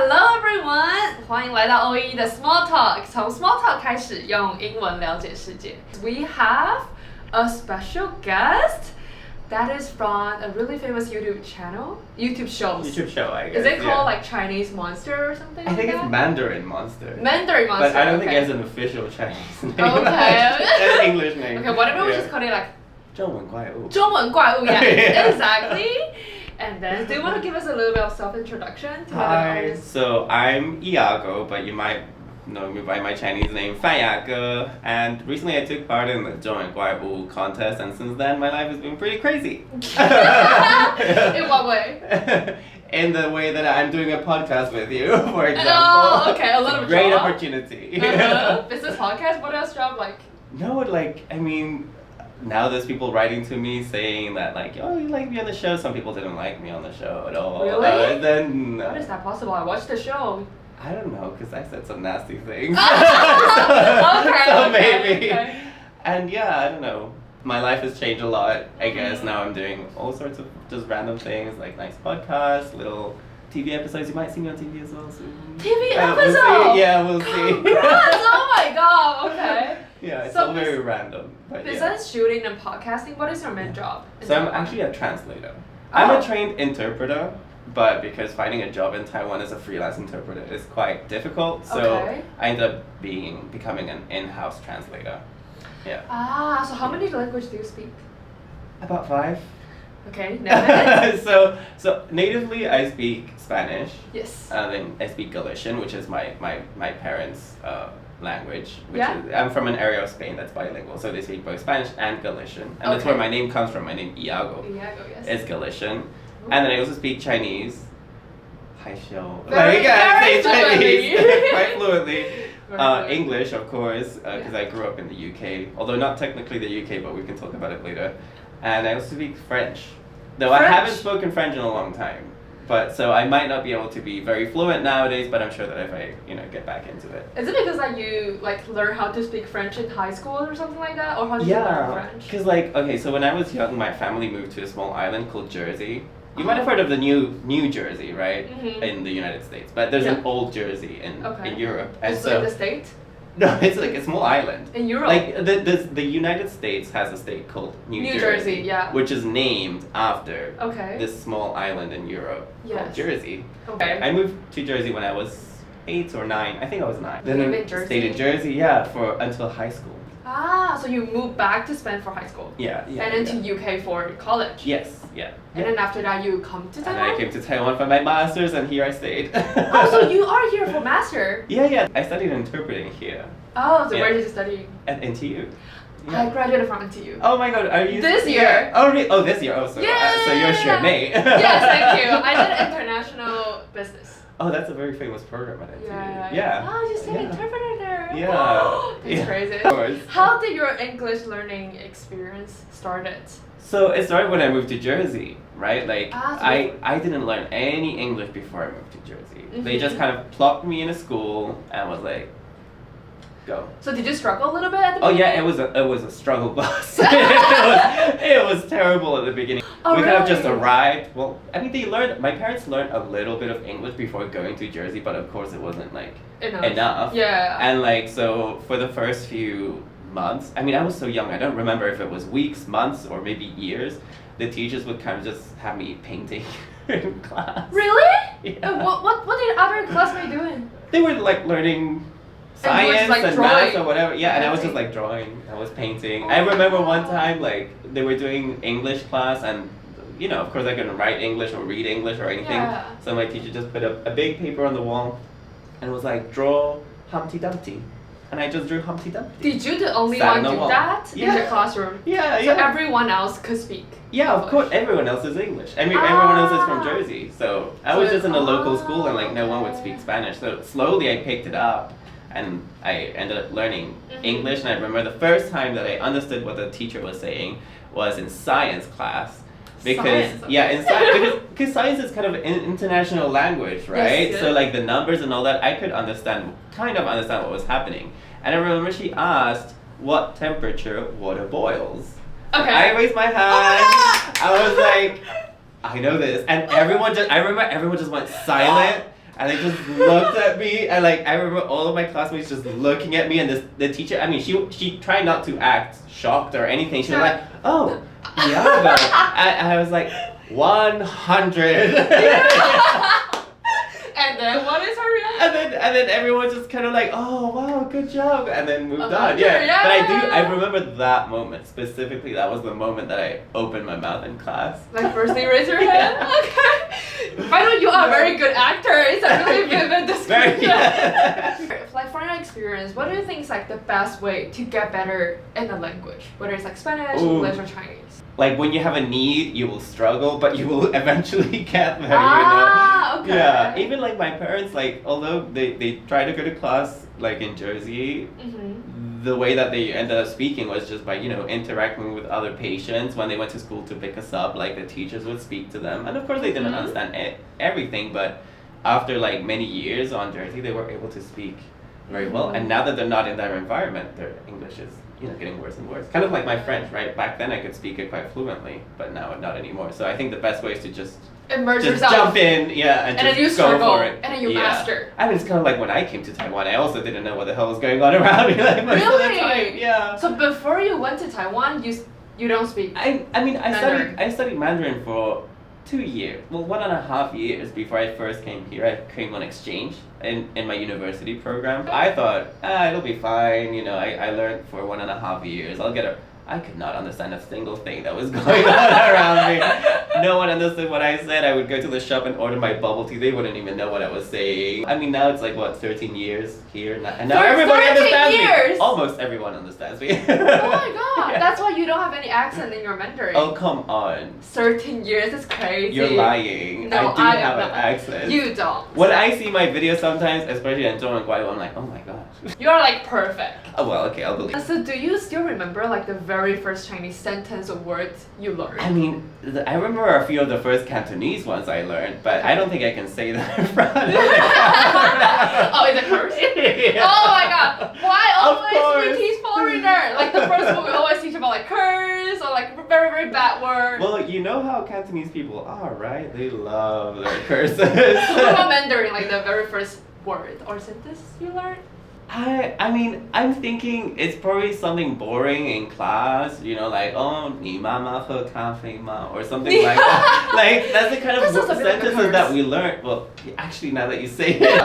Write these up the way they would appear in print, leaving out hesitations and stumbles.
Hello everyone， 欢迎来到 OEE 的 Small Talk， 从 Small Talk 开始，用英文了解世界。We have a special guest that is from a really famous YouTube show, I guess. Is it called like Chinese Monster or something? I think it's Mandarin Monster. Mandarin Monster. But I don't think okay. it has an official Chinese name. Okay. An English name. Okay, whatever we just call it like 中文怪物. 中文怪物, yeah, Yeah. Exactly. And then, do you want to give us a little bit of self-introduction to Hi. So I'm Iago, but you might know me by my Chinese name, 梵雅戈. And recently I took part in the 中文怪物 contest, and since then my life has been pretty crazy. In what way? In the way that I'm doing a podcast with you, for example. Oh, okay, a little great job. Opportunity. Business podcast? What else job like? No, like, I mean, now there's people writing to me saying that, like, oh, you like me on the show. Some people didn't like me on the show at all. Really? Then How is that possible? I watched the show. I don't know, because I said some nasty things. Okay, maybe. Okay. And yeah, I don't know. My life has changed a lot, I guess. Now I'm doing all sorts of just random things, like nice podcasts, little TV episodes. You might see me on TV as well soon. TV We'll episode? see. Yeah, we'll see. Congrats! Oh my god, okay. Yeah, it's So all very random. But yeah. Besides shooting and podcasting, what is your main job? So I'm actually a translator. I'm Oh. a trained interpreter, but because finding a job in Taiwan as a freelance interpreter is quite difficult, so Okay. I ended up becoming an in-house translator. Yeah. Ah, so how many languages do you speak? About 5. Okay, next. so natively I speak Spanish. Yes. And then I speak Galician, which is my parents' language. Which Yeah. is, I'm from an area of Spain that's bilingual, so they speak both Spanish and Galician. And that's Okay. where my name comes from. My name Iago. Iago, yes. Is Galician. And then I also speak Chinese. 害羞. Very I say fluently. Chinese quite fluently. Very fluent. English, of course, because Yeah. I grew up in the UK. Although not technically the UK, but we can talk about it later. And I also speak French. Though I haven't French? spoken French in a long time. But so I might not be able to be very fluent nowadays, but I'm sure that if I, get back into it. Is it because like you learn how to speak French in high school or something like that, or how did you learn French? Because so when I was young, my family moved to a small island called Jersey. You might have heard of the New Jersey, right? Mhm. In the United States, but there's an Yeah. old Jersey in Europe, and Also in the States? no, it's like a small island. In Europe? Like the United States has a state called New Jersey, yeah. which is named after Okay. this small island in Europe called Yes. Jersey. Okay. I moved to Jersey when I was 8 or 9. I think I was 9. You Then live I in Jersey? stayed in Jersey, yeah, until high school. Ah, so you moved back to Spain for high school? Yeah. And then to UK for college? Yes, yeah. And then after that you come to And then I Taiwan? came to Taiwan for my master's, and here I stayed. Oh, so you are here for master? Yeah. I studied interpreting here Oh, so Yeah. where did you study? at NTU. I graduated from NTU. Oh my god, are you This yeah. year. Oh, really? Oh, this year. Oh, so so you're Yeah. sure mate. Yes, thank you. I did international business. Oh, that's a very famous program at NTU. Yeah. Oh, you studied Yeah. interpreter there. Yeah. That's Yeah. crazy. Of course. How did your English learning experience started? So it started when I moved to Jersey, right? Like So I didn't learn any English before I moved to Jersey. They Mhm. just kind of plopped me in a school and was like, go. So did you struggle a little bit at the Oh beginning? yeah, it was a struggle bus. it was terrible at the beginning. Oh, We kind of just really? arrived. Well, I mean, my parents learned a little bit of English before going to Jersey, but of course it wasn't like enough. Yeah. And so for the first few months, I mean, I was so young, I don't remember if it was weeks, months, or maybe years. The teachers would kind of just have me painting in class. Really? Yeah. What did other classmates doing? They were like learning And you were just, science like, and drawing. math or whatever. Yeah, and I was Okay. just like drawing. I was painting. Oh I remember my one God. time like they were doing English class, and of course I couldn't write English or read English or anything. Yeah. So my teacher just put a big paper on the wall, and was like, draw Humpty Dumpty, and I just drew Humpty Dumpty. Did you the only Sat one on the do wall. that in Yeah. the classroom? Yeah, So yeah. everyone else could speak. Yeah, of English. course, everyone else is English. I mean, everyone else is from Ah. Jersey. So I So was it's- just in a local school, and like no one would okay. speak Spanish. So slowly I picked it up, and I ended up learning Mhm. English. And I remember the first time that I understood what the teacher was saying was in science class. Because Science, okay. yeah, in science, because science is kind of an international language, right? Yes, So yeah. like the numbers and all that, I could kind of understand what was happening. And I remember she asked what temperature water boils. Okay. I raised my hand. Oh my God! I was like, I know this, and I remember everyone just went silent, and they just looked at me, and like I remember all of my classmates just looking at me, and the teacher, I mean, she tried not to act shocked or anything. She was like, "Oh, Iago," and I was like, 100. And then what is her reaction? And then everyone just kind of like, "Oh wow, good job," and then moved on. Yeah. But I remember that moment specifically. That was the moment that I opened my mouth in class. Like first you raise your hand. Okay. By the way, you are a very good actor. It's a really vivid description. Like from your experience, what do you think is like the best way to get better in a language, whether it's like Spanish, English, or Chinese? Like when you have a need, you will struggle, but you will eventually get there. Okay. Yeah. Even like my parents, like although they try to go to class like in Jersey, the way that they ended up speaking was just by interacting with other patients. When they went to school to pick us up, like the teachers would speak to them, and of course they didn't understand everything, but after like many years on Jersey, they were able to speak very well. And now that they're not in that environment, their English is getting worse and worse. Kind of like my French, right? Back then I could speak it quite fluently, but now not anymore. So I think the best way is to just immerse just yourself. jump in, and then just you go struggle, for it. and then you master. I mean, it's kind of like when I came to Taiwan, I also didn't know what the hell was going on around me like most of the time. Yeah. So before you went to Taiwan, you don't speak I studied Mandarin for 2 years. Well, 1.5 years before I first came here. I came on exchange in my university program. I thought, it'll be fine. I learned for 1.5 years. I could not understand a single thing that was going on around me. No one understood what I said. I would go to the shop and order my bubble tea. They wouldn't even know what I was saying. I mean, now it's like, 13 years here? And now everybody understands me. Almost everyone understands me. Oh my god. Yeah. That's why you don't have any accent in your Mandarin. Oh, come on. 13 years is crazy. You're lying. No, I do have an accent. You don't. When I see my videos sometimes, especially in 中文怪物, I'm like, oh my gosh. You're like perfect. Oh, well, okay, I'll believe. So do you still remember like the very first Chinese sentence or words you learned? I mean, I remember a few of the first Cantonese ones I learned, but I don't think I can say that in front of Oh, is it curse? Yeah. Oh my god. Why always we teach foreigner? Like the first one we always teach about like curse or like very, very bad words. Well, you know how Cantonese people are, right? They love their curses. What about Mandarin, like the very first word or sentence you learned? I mean, I'm thinking it's probably something boring in class, like, oh, 你妈妈喝咖啡吗? Or something like that. Like, that's the kind of sentences that we learned. Well, actually, now that you say it.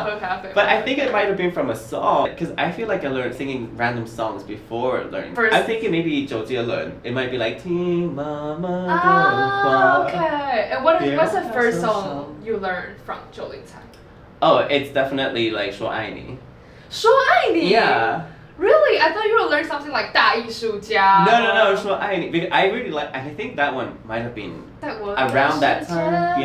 But I think it might have been from a song, because I feel like I learned singing random songs before learning. I'm thinking maybe 周杰伦. It might be like, 听妈妈的话. Okay. And what's the first song you learned from 周林才? Oh, it's definitely like 说爱你. 说爱你? Yeah. Really? I thought you would learn something like 大艺术家. No, 说爱你. Because I really like, I think that one might have been around that time. That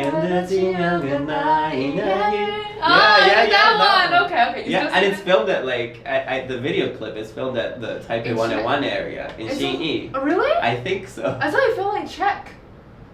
one. Okay. Yeah, and it's filmed at like, the video clip is filmed at the Taipei 101 area in Xinyi. Oh, really? I think so. I thought you filmed in Czech.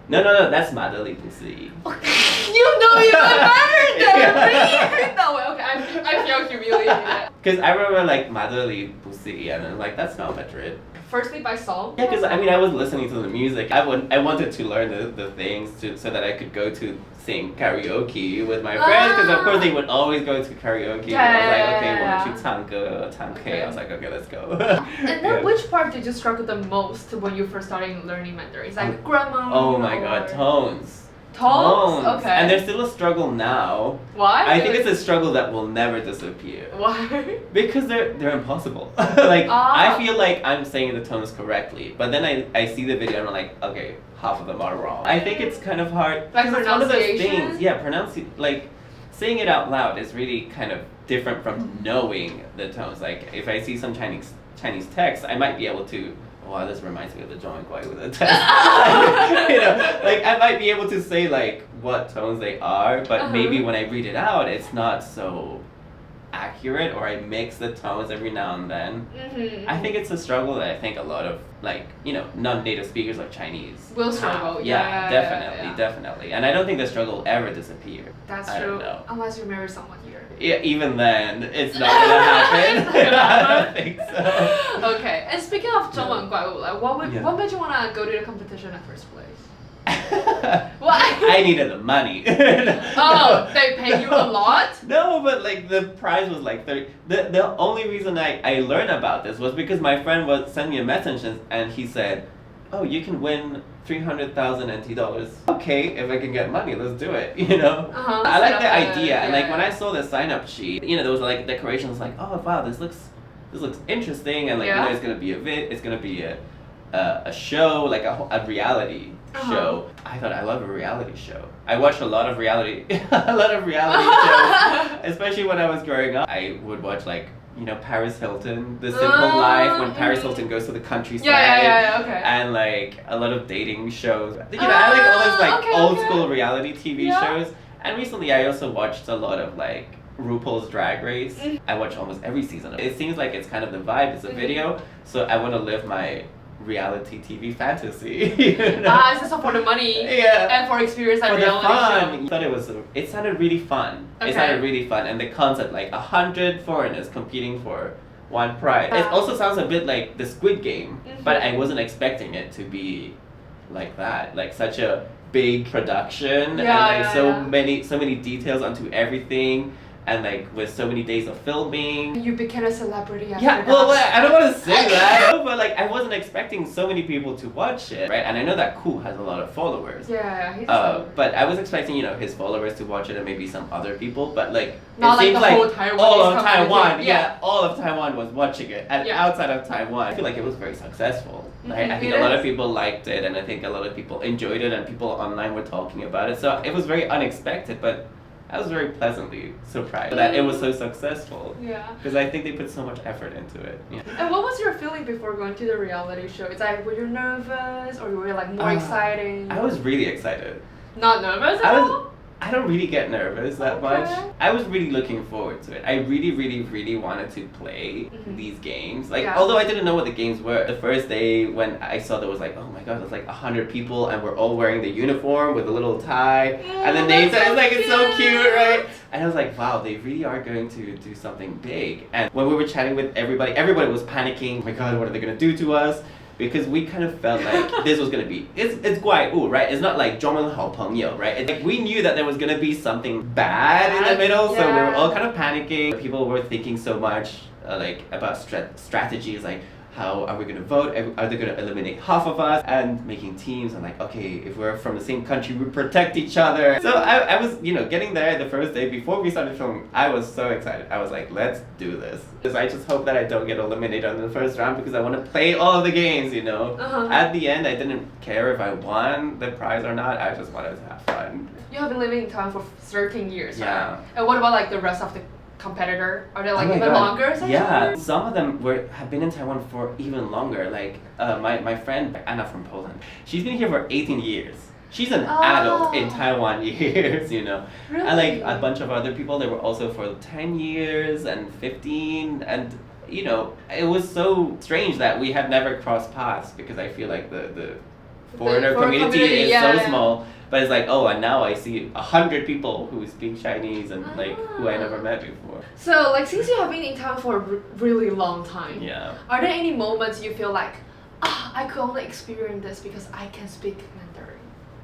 No, that's Madali Pusi. You know you remembered that. No way, okay, I feel humiliated. Because I remember like Madali Pusi, and I'm like, that's not Madrid. Firstly by song? Yeah, because I mean, I was listening to the music. I wanted to learn the things so that I could go to sing karaoke with my friends. Because of course they would always go to karaoke. Yeah, I was like, okay, yeah. 我们去唱歌, 唱K. I was like, okay, let's go. And then which part did you struggle the most when you first started learning Mandarin? It's like grammar. Oh my god, tones. Tones? Okay. And there's still a struggle now. Why? I think it's a struggle that will never disappear. Why? Because they're impossible. Like, I feel like I'm saying the tones correctly, but then I see the video and I'm like, okay, half of them are wrong. I think it's kind of hard. Like it's one of those pronunciation? things. Yeah, like, saying it out loud is really kind of different from knowing the tones. Like, if I see some Chinese text, I might be able to, wow, this reminds me of the 中文怪物 the test. Like I might be able to say like what tones they are, but maybe when I read it out, it's not so accurate, or I mix the tones every now and then. I think it's a struggle that I think a lot of like, non-native speakers of Chinese will struggle. Yeah, definitely. And I don't think the struggle will ever disappear. That's I true. Don't know. Unless you marry someone here. Yeah, even then, it's not gonna happen. I don't think so. Okay, and speaking of 中文怪物, like what made you wanna go to the competition in the first place? Why? I needed the money. Oh, they pay you a lot? No, but like the prize was like 30. The only reason I learned about this was because my friend was sent me a message and he said, oh, you can win 300,000 NT dollars. Okay, if I can get money, let's do it, you know? I like the idea, and like when I saw the sign-up sheet, you know, there was like decorations like, oh wow, this looks interesting, and like, you know, it's gonna be it's gonna be a show, like a reality show. I thought I love a reality show. I watched a lot of reality shows, especially when I was growing up. I would watch like, you know, Paris Hilton, The Simple Life, when Paris Hilton goes to the countryside. Okay. And like a lot of dating shows. You know, I like all those like old school reality TV shows. And recently I also watched a lot of like RuPaul's Drag Race. I watch almost every season. It seems like it's kind of the vibe. It's a video, so I want to live my reality TV fantasy. You know? It's just for the money. And for experience at reality show. I thought it sounded really fun. It sounded really fun, and the concept, like 100 foreigners competing for one prize. It also sounds a bit like the Squid Game, but I wasn't expecting it to be like that. Like such a big production, and like so many details onto everything. And like with so many days of filming, you became a celebrity after that. Well, I don't want to say that, but like I wasn't expecting so many people to watch it, right? And I know that Koo has a lot of followers. He's but I was expecting, you know, his followers to watch it and maybe some other people, but like not it seems like all of Taiwan. All of Taiwan was watching it, and outside of Taiwan, I feel like it was very successful. Right? I think a lot of people liked it, and I think a lot of people enjoyed it, and people online were talking about it. So it was very unexpected, but I was very pleasantly surprised that it was so successful. Because I think they put so much effort into it. And what was your feeling before going to the reality show? It's like, were you nervous or were you like more excited? I was really excited. Not nervous at all? I don't really get nervous that much. I was really looking forward to it. I really wanted to play these games. Like, although I didn't know what the games were, the first day when I saw there was like, oh my god, there's like 100 people and we're all wearing the uniform with a little tie. And then they said, it's so cute, right? And I was like, wow, they really are going to do something big. And when we were chatting with everybody was panicking. Oh my god, what are they going to do to us? Because we kind of felt like this was gonna be, it's 怪物, right? It's not like 中文好朋友, right? It's like we knew that there was gonna be something bad in the middle, so we were all kind of panicking. People were thinking so much like about strategies, like how are we gonna vote? Are they gonna eliminate half of us? And making teams and like, okay, if we're from the same country, we protect each other. So I was, you know, getting there the first day before we started filming, I was so excited. I was like, let's do this. Because I just hope that I don't get eliminated on the first round because I want to play all of the games, you know. At the end, I didn't care if I won the prize or not. I just wanted to have fun. You have been living in Taiwan for 13 years, right? And what about like the rest of the competitor? Are they like even longer? Some of them have been in Taiwan for even longer. Like my friend Anna from Poland, she's been here for 18 years. She's an adult in Taiwan years, you know. Really? And like a bunch of other people, they were also for 10 years and 15, and you know, it was so strange that we had never crossed paths because I feel like the foreigner community is so small. But it's like, oh, and now I see 100 people who speak Chinese and like who I never met before. So like since you have been in Taiwan for a really long time, are there any moments you feel like, I could only experience this because I can speak Mandarin?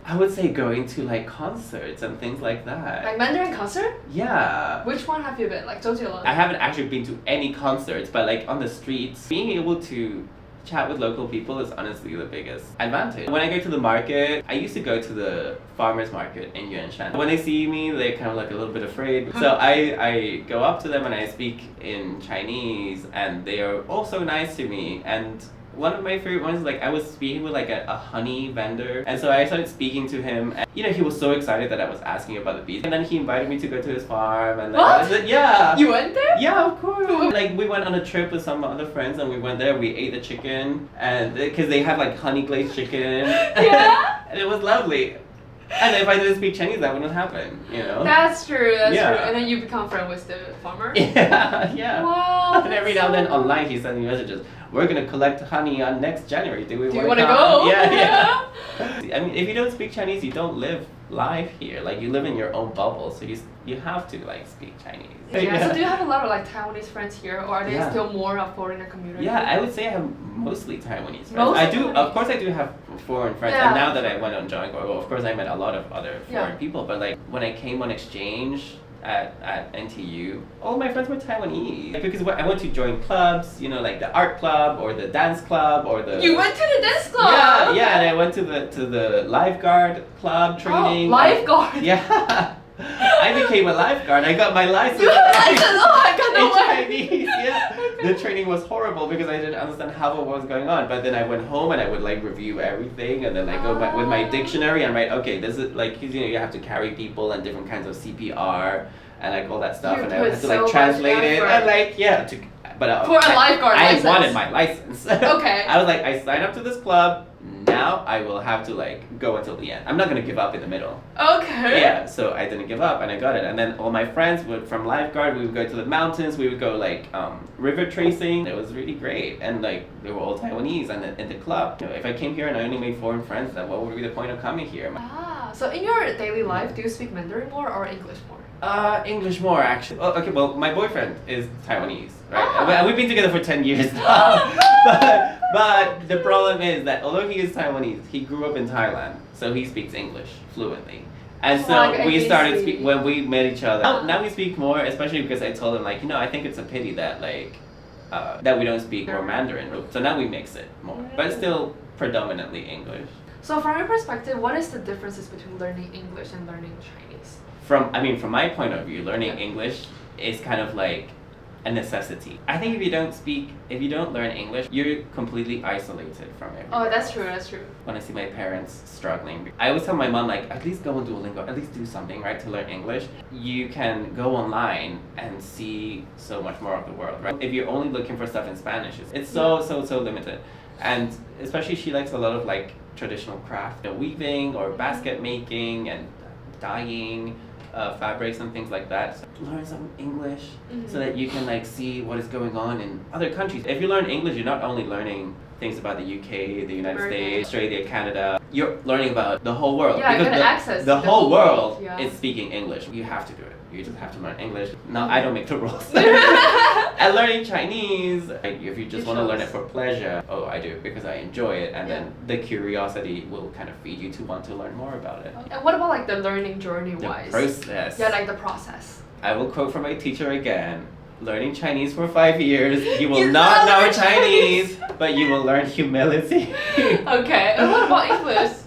I would say going to like concerts and things like that. Like Mandarin concert? Yeah. Which one have you been? Like Zhou I haven't actually been to any concerts, but like on the streets, being able to chat with local people is honestly the biggest advantage. When I go to the market, I used to go to the farmers market in Yuanshan. When they see me, they're kind of like a little bit afraid. So I go up to them and I speak in Chinese, and they are also nice to me. And one of my favorite ones is like I was speaking with like a honey vendor, and so I started speaking to him, and you know, he was so excited that I was asking about the bees, and then he invited me to go to his farm. And then I said, yeah, you went there? Yeah, of course. Like we went on a trip with some other friends, and we went there, we ate the chicken, and because they have like honey glazed chicken. And it was lovely. And if I didn't speak Chinese, that wouldn't happen, you know? That's true, that's true. And then you become friends with the farmer? Yeah. Wow. And every now and then online he sends me messages. We're going to collect honey on next January. Do you want to go? Yeah. I mean, if you don't speak Chinese, you don't live life here. Like, you live in your own bubble, so you have to, like, speak Chinese. So do you have a lot of, like, Taiwanese friends here, or are they still more a foreigner community? Yeah, I would say I have mostly Taiwanese friends. Of course I do have foreign friends. Yeah. And now that I went on Joint Gorgo, of course I met a lot of other foreign people. But like when I came on exchange at NTU, all my friends were Taiwanese. Because I went to join clubs, you know, like the art club or the dance club or the... You went to the dance club? Yeah, okay. yeah, and I went to the lifeguard club training. Oh, lifeguard? Yeah. I became a lifeguard. I got my license. You have a license? Oh my god, no in way. Chinese, yeah. The training was horrible because I didn't understand half of what was going on. But then I went home and I would like review everything and then like go back with my dictionary and write, okay, this is like, you know, you have to carry people and different kinds of CPR and like all that stuff. You and I put had to so like translate much it effort. and like, yeah. But For a lifeguard I license. wanted my license. Okay. I was like, I signed up to this club. Now I will have to like go until the end. I'm not gonna give up in the middle. Okay. Yeah, so I didn't give up and I got it. And then all my friends would, from lifeguard, we would go to the mountains, we would go like river tracing. It was really great. And like they were all Taiwanese and in the club. You know, if I came here and I only made foreign friends, then what would be the point of coming here? So in your daily life, do you speak Mandarin more or English more? English more actually. Oh, okay, well my boyfriend is Taiwanese, right? Oh. And we've been together for 10 years now. But the problem is that although he is Taiwanese, he grew up in Thailand, so he speaks English fluently. And so Like we ABC. started when we met each other. Now we speak more, especially because I told him like, you know, I think it's a pity that like that we don't speak more Mandarin. So now we mix it more, but it's still predominantly English. So from your perspective, what is the differences between learning English and learning Chinese? From my point of view, learning English is kind of like a necessity. I think if you don't learn English, you're completely isolated from everyone. Oh, that's true, that's true. When I see my parents struggling, I always tell my mom like, at least go on Duolingo, at least do something, right, to learn English. You can go online and see so much more of the world, right? If you're only looking for stuff in Spanish, it's so limited. And especially she likes a lot of like traditional craft, weaving or basket making and dyeing. Fabrics and things like that. So learn some English so that you can like see what is going on in other countries. If you learn English, you're not only learning things about the UK, the United States, Australia, Canada. You're learning about the whole world. Yeah, because you get access the to whole world yeah. is speaking English. You have to do it. You just have to learn English. No, I don't make the rules. And learning Chinese, like, if you just want to learn it for pleasure, oh, I do because I enjoy it, and then the curiosity will kind of feed you to want to learn more about it. And what about like the learning journey wise? The process. Yeah, like the process. I will quote from my teacher again. Learning Chinese for 5 years, you will You not know know Chinese, but you will learn humility. Okay, and what about English?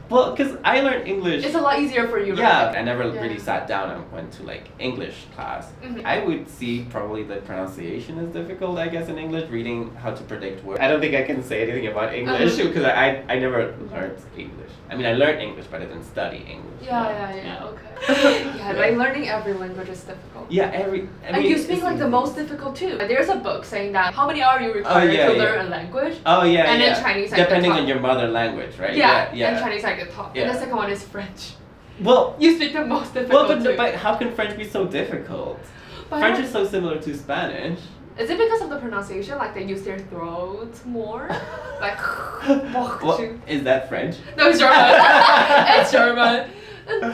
Well, because I learned English. It's a lot easier for you, Yeah, right? I never really sat down and went to like English class. I would see probably the pronunciation is difficult, I guess, in English, reading how to predict words. I don't think I can say anything about English because I never learned English. I mean, I learned English, but I didn't study English. Yeah, okay. Yeah, like learning every language is difficult. Yeah, I mean, and you speak like the most difficult too. There's a book saying that how many are you required to learn a language? Oh yeah, and then Chinese like depending the top. on your mother language, right? Yeah, and Chinese like the top. Yeah. And the second one is French. Well, You speak the most difficult too. but how can French be so difficult? But French is so similar to Spanish. Is it because of the pronunciation? Like they use their throat more? Like Well, is that French? No, it's German. It's German.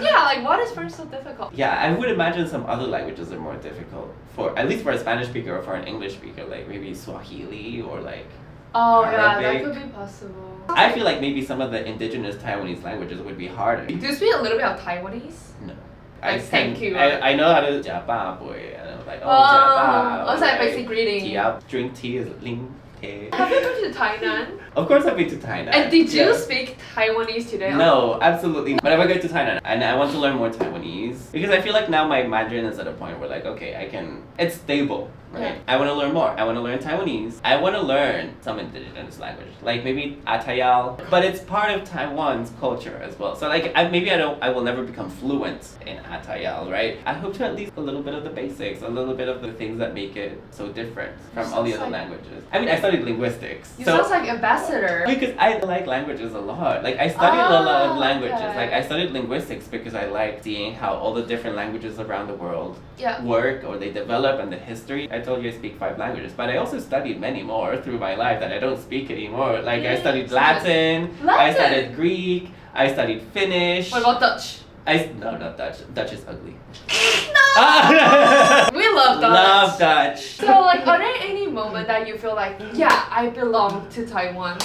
Yeah, like what is French so difficult? Yeah, I would imagine some other languages are more difficult for, at least for a Spanish speaker or for an English speaker, like maybe Swahili or like Oh yeah, that Arabic. could be possible. I feel like maybe some of the indigenous Taiwanese languages would be harder. Do you speak a little bit of Taiwanese? No. Like thank you. I know how to 假爸 boy, and I'm like, oh, 哦 假爸. ，oh, it's like basic greeting. Drink tea is ling te. Have you been to Tainan? Of course I've been to Thailand. And did you Yeah. speak Taiwanese today? No, absolutely not. But if I go to Thailand and I want to learn more Taiwanese, because I feel like now my Mandarin is at a point where like, okay, it's stable, right? Yeah. I want to learn more. I want to learn Taiwanese. I want to learn some indigenous language, like maybe Atayal, but it's part of Taiwan's culture as well. So like, I will never become fluent in Atayal, right? I hope to at least a little bit of the basics, a little bit of the things that make it so different from all the other languages. I mean, I studied linguistics. You sound like ambassador. Because I like languages a lot. Like I studied a lot of languages. Okay. Like I studied linguistics because I like seeing how all the different languages around the world Yeah. work or they develop and the history. I told you I speak 5 languages, but I also studied many more through my life that I don't speak anymore. Like I studied Latin, I studied Greek, I studied Finnish. What about Dutch? No, not Dutch. Dutch is ugly. We love Dutch. Love Dutch. So like, are there any moment that you feel like, yeah, I belong to Taiwan?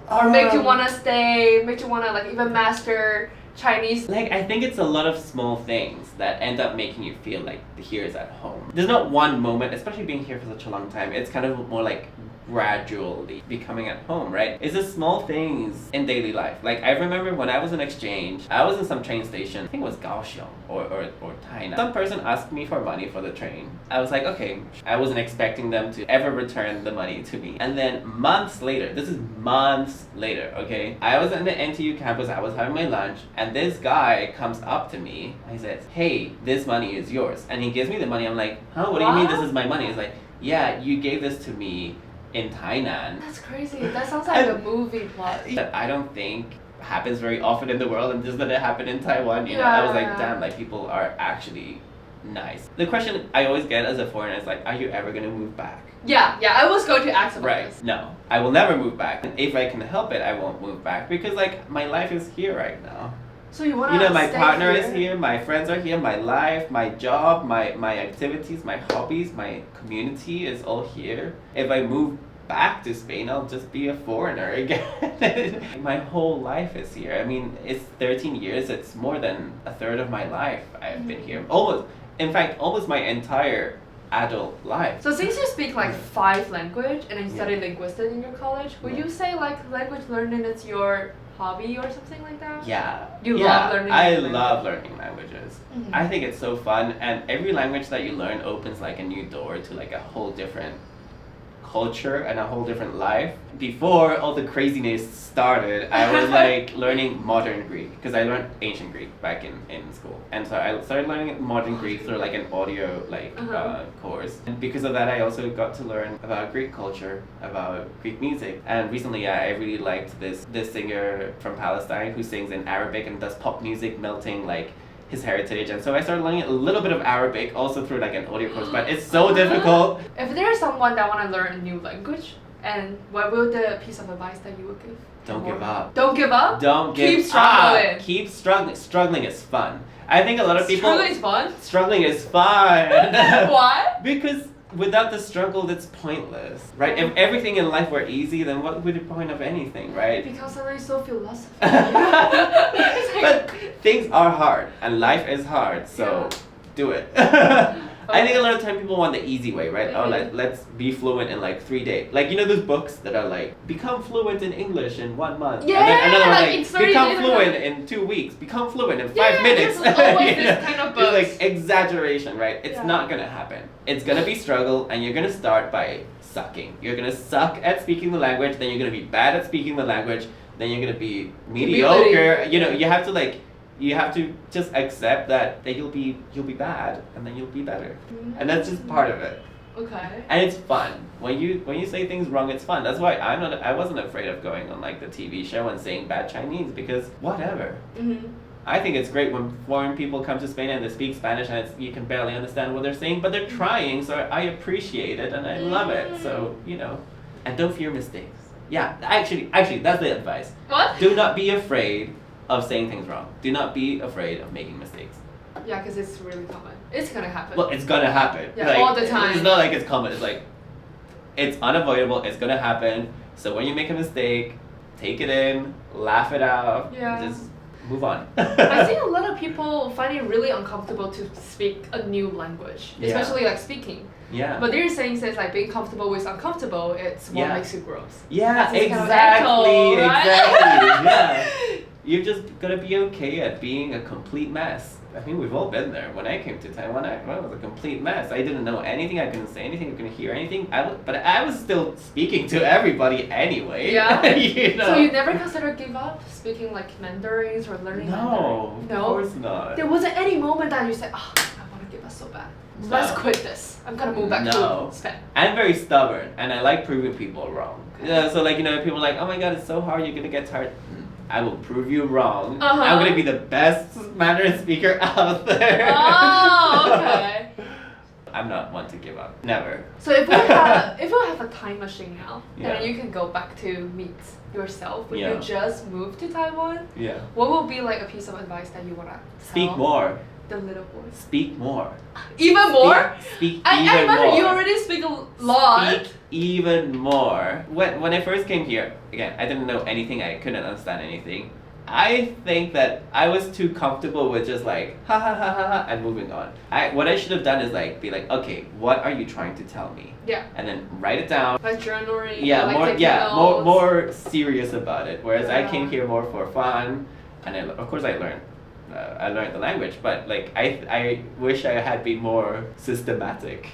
or make you wanna stay, make you wanna like even master Chinese? Like, I think it's a lot of small things that end up making you feel like here is at home. There's not one moment, especially being here for such a long time, it's kind of more like gradually becoming at home, right? It's the small things in daily life. Like, I remember when I was on exchange, I was in some train station, I think it was Kaohsiung or Tainan. Some person asked me for money for the train. I was like, okay, I wasn't expecting them to ever return the money to me. And then months later, this is months later, okay? I was in the NTU campus, I was having my lunch, and this guy comes up to me, and he says, hey, this money is yours. And he gives me the money, I'm like, huh, what do you mean this is my money? He's like, yeah, you gave this to me in Tainan. That's crazy. That sounds like a movie plot. I don't think happens very often in the world, and just that it happened in Taiwan, you know, I was like, damn, like people are actually nice. The question I always get as a foreigner is like, are you ever gonna move back? Yeah, I was going to ask about this. No, I will never move back. And if I can help it, I won't move back because like my life is here right now. So you wanna my stay partner here? is here, my friends are here, my life, my job, my activities, my hobbies, my community is all here. If I move back to Spain, I'll just be a foreigner again. My whole life is here. I mean, it's 13 years, it's more than a third of my life I've been here. Almost my entire adult life. So since you speak like 5 languages and you study linguistics in your college, would you say like language learning is your hobby or something like that? Yeah. You love learning languages? Love learning languages. I think it's so fun, and every language that you learn opens like a new door to like a whole different culture and a whole different life. Before all the craziness started, I was like learning modern Greek because I learned ancient Greek back in school, and so I started learning modern Greek through like an audio course. And because of that, I also got to learn about Greek culture, about Greek music. And recently, I really liked this singer from Palestine who sings in Arabic and does pop music, melting like his heritage, and so I started learning a little bit of Arabic also through like an audio course, but it's so difficult. If there's someone that want to learn a new language, and what would the piece of advice that you would give? Don't give up. Don't give up? Don't give up. Keep struggling. Keep struggling. Struggling is fun. I think a lot of people... Struggling is fun? Struggling is fun. Why? Because without the struggle, that's pointless, right? If everything in life were easy, then what would the point of anything, right? Because I so philosophy. But things are hard, and life is hard, so do it. I think a lot of time people want the easy way, right? Oh, let's be fluent in like 3 days. Like, you know those books that are like, become fluent in English in 1 month. Yeah, and then another one like become fluent in 2 weeks. Become fluent in 5 minutes. There's always this kind of books. It's like exaggeration, right? It's not gonna happen. It's gonna be struggle, and you're gonna start by sucking. You're gonna suck at speaking the language, then you're gonna be bad at speaking the language, then you're gonna be mediocre. You know, you have to just accept that you'll be bad, and then you'll be better, and that's just part of it. Okay. And it's fun when you say things wrong. It's fun. That's why I wasn't afraid of going on like the TV show and saying bad Chinese, because whatever. I think it's great when foreign people come to Spain and they speak Spanish and you can barely understand what they're saying, but they're trying, so I appreciate it and I love it. So, you know, and don't fear mistakes. Yeah, actually, that's the advice. What? Do not be afraid of saying things wrong. Do not be afraid of making mistakes. Yeah, because it's really common. It's gonna happen. Well, it's gonna happen. Yeah, like, all the time. It's not like it's common. It's like, it's unavoidable. It's gonna happen. So when you make a mistake, take it in, laugh it out, just move on. I think a lot of people find it really uncomfortable to speak a new language, especially like speaking. Yeah. But they're saying since like being comfortable with uncomfortable, it's what makes you grow. Yeah, exactly. Yeah. You're just gonna be okay at being a complete mess. I mean, we've all been there. When I came to Taiwan, I was a complete mess. I didn't know anything. I couldn't say anything. I couldn't hear anything. But I was still speaking to everybody anyway. Yeah. You know? So you never considered give up speaking like Mandarins or learning Mandarin? No, of course not. There wasn't any moment that you said, I want to give up so bad. Let's quit this. I'm gonna move back to Spain. I'm very stubborn, and I like proving people wrong. Okay. Yeah, so like, you know, people are like, oh my god, it's so hard, you're gonna get tired. I will prove you wrong. I'm gonna be the best Mandarin speaker out there. Oh, okay. I'm not one to give up. Never. So if we have a time machine now, and Yeah. then you can go back to meet yourself when Yeah. you just moved to Taiwan, Yeah. what will be like a piece of advice that you wanna tell? Speak more. the little voice. Speak more. Even more? Speak I even imagine more. you already speak a lot. Speak even more. When I first came here, again, I didn't know anything. I couldn't understand anything. I think that I was too comfortable with just like ha ha ha ha ha and moving on. What I should have done is like be like, okay, what are you trying to tell me? Yeah. And then write it down. Like journaling. Yeah, like more serious about it. Whereas I Yeah. came here more for fun, and of course I learned the language, but like I wish I had been more systematic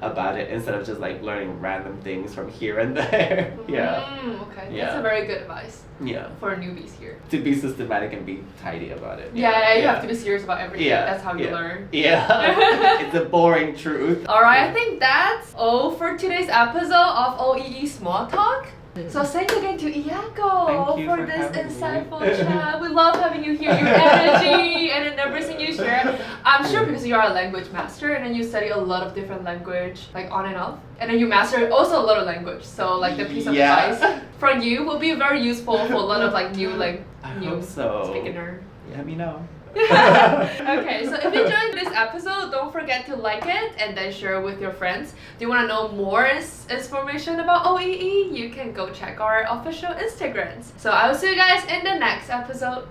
about it instead of just like learning random things from here and there. Yeah. Okay. Yeah. That's a very good advice. Yeah. For newbies here. To be systematic and be tidy about it. Yeah, you have to be serious about everything. Yeah. That's how you learn. Yeah. It's a boring truth. Alright, I think that's all for today's episode of OEE Small Talk. So thank you again to Iago Thank you for for this having insightful me. chat. We love having you here, your energy and then everything you share. I'm sure because you are a language master and then you study a lot of different language, like on and off. And then you master also a lot of language. So like the piece of advice from you will be very useful for a lot of like new hope so. beginner. Let me know. Okay, so if you enjoyed this episode, don't forget to like it and then share it with your friends. Do you want to know more information about OEE? You can go check our official Instagrams. So I will see you guys in the next episode.